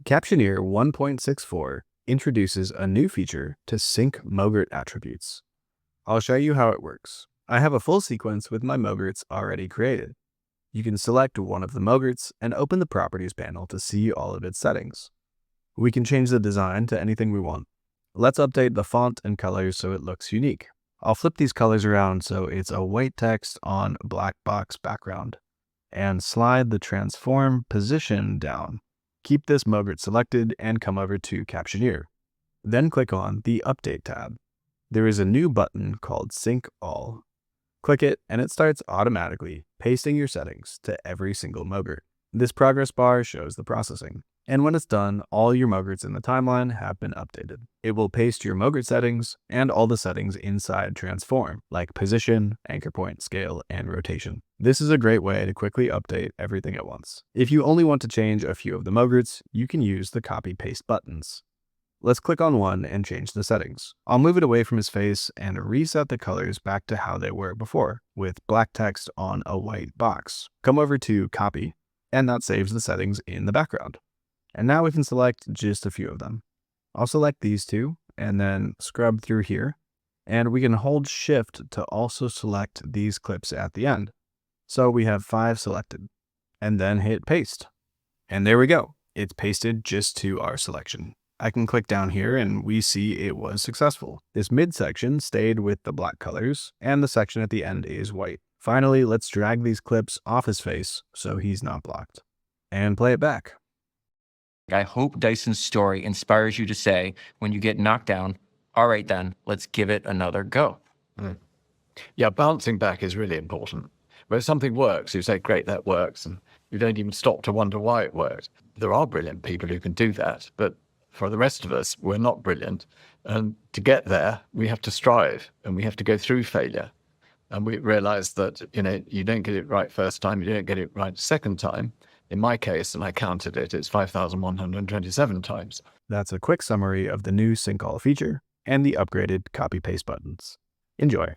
Captioneer 1.64 introduces a new feature to sync MOGRT attributes. I'll show you how it works. I have a full sequence with my MOGRTs already created. You can select one of the MOGRTs and open the Properties panel to see all of its settings. We can change the design to anything we want. Let's update the font and colors so it looks unique. I'll flip these colors around so it's a white text on black box background, and slide the transform position down. Keep this MOGRT selected and come over to Captioneer. Then click on the Update tab. There is a new button called Sync All. Click it and it starts automatically pasting your settings to every single MOGRT. This progress bar shows the processing. And when it's done, all your MOGRTs in the timeline have been updated. It will paste your MOGRT settings and all the settings inside Transform, like position, anchor point, scale, and rotation. This is a great way to quickly update everything at once. If you only want to change a few of the MOGRTs, you can use the copy-paste buttons. Let's click on one and change the settings. I'll move it away from his face and reset the colors back to how they were before, with black text on a white box. Come over to Copy, and that saves the settings in the background. And now we can select just a few of them. I'll select these two and then scrub through here. And we can hold Shift to also select these clips at the end. So we have 5 selected. And then hit Paste. And there we go. It's pasted just to our selection. I can click down here and we see it was successful. This midsection stayed with the black colors and the section at the end is white. Finally, let's drag these clips off his face so he's not blocked. And play it back. I hope Dyson's story inspires you to say, when you get knocked down, all right then, let's give it another go. Yeah, bouncing back is really important. Where something works, you say, great, that works, and you don't even stop to wonder why it worked. There are brilliant people who can do that, but for the rest of us, we're not brilliant. And to get there, we have to strive, and we have to go through failure. And we realize that, you don't get it right first time, you don't get it right second time. In my case, and I counted it, it's 5,127 times. That's a quick summary of the new Sync All feature and the upgraded copy-paste buttons. Enjoy.